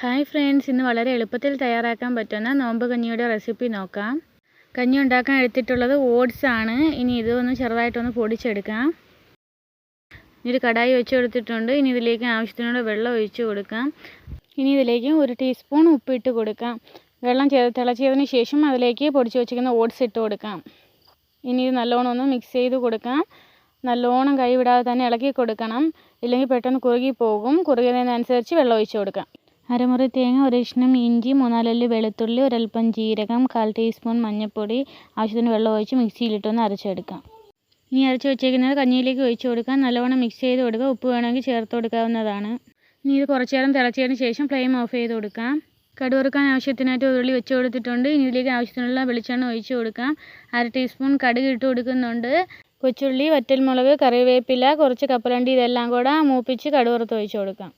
Hi friends, ഇന്ന് വളരെ എളുപ്പത്തിൽ തയ്യാറാക്കാൻ പറ്റുന്ന നോമ്പ് കഞ്ഞിയുടെ റെസിപ്പി നോക്കാം. കഞ്ഞി ഉണ്ടാക്കാൻ എടുത്തിട്ടുള്ളത് ഓട്സ് ആണ്. ഇനി ഇതൊന്ന് ചെറുതായിട്ടൊന്ന് പൊടിച്ചെടുക്കാം. ഇനി ഒരു കടായി വെച്ച് കൊടുത്തിട്ടുണ്ട്. ഇനി ഇതിലേക്ക് ആവശ്യത്തിനുള്ള വെള്ളം ഒഴിച്ച് കൊടുക്കാം. ഇനി ഇതിലേക്ക് 1 ടീസ്പൂൺ ഉപ്പിട്ട് കൊടുക്കാം. വെള്ളം തിളച്ചതിന് ശേഷം അതിലേക്ക് പൊടിച്ച് വെച്ചിരിക്കുന്ന ഓട്സ് ഇട്ട് കൊടുക്കാം. ഇനി ഇത് നല്ലോണം ഒന്ന് മിക്സ് ചെയ്ത് കൊടുക്കാം. നല്ലോണം കൈ വിടാതെ തന്നെ ഇളക്കി കൊടുക്കണം, ഇല്ലെങ്കിൽ പെട്ടെന്ന് കുറുകി പോകും. കുറുകുന്നതിനനുസരിച്ച് വെള്ളം ഒഴിച്ച് കൊടുക്കാം. അരമുറി തേങ്ങ, 1 കഷ്ണം ഇഞ്ചി, 3-4 അല്ലി വെളുത്തുള്ളി, ഒരൽപ്പം ജീരകം, 1/4 ടീസ്പൂൺ മഞ്ഞൾപ്പൊടി, ആവശ്യത്തിന് വെള്ളം ഒഴിച്ച് മിക്സിയിലിട്ടൊന്ന് അരച്ചെടുക്കാം. ഇനി അരച്ച് വെച്ചേക്കുന്നത് കഞ്ഞിയിലേക്ക് ഒഴിച്ച് കൊടുക്കാം. നല്ലവണ്ണം മിക്സ് ചെയ്ത് കൊടുക്കുക. ഉപ്പ് വേണമെങ്കിൽ ചേർത്ത് കൊടുക്കാവുന്നതാണ്. ഇനി ഇത് കുറച്ച് നേരം തിളച്ചതിന് ശേഷം ഫ്ലെയിം ഓഫ് ചെയ്ത് കൊടുക്കാം. കടുക് വറുക്കാൻ ആവശ്യത്തിനായിട്ട് ഉരുളി വെച്ച് കൊടുത്തിട്ടുണ്ട്. ഇനി ഇതിലേക്ക് ആവശ്യത്തിനുള്ള വെളിച്ചെണ്ണ ഒഴിച്ച് കൊടുക്കാം. 1/2 ടീസ്പൂൺ കടുക് ഇട്ട് കൊടുക്കുന്നുണ്ട്. കൊച്ചുള്ളി, വറ്റൽമുളക്, കറിവേപ്പില, കുറച്ച് കപ്പലണ്ടി, ഇതെല്ലാം കൂടെ മൂപ്പിച്ച് കടുക് വറുത്ത് ഒഴിച്ച് കൊടുക്കാം.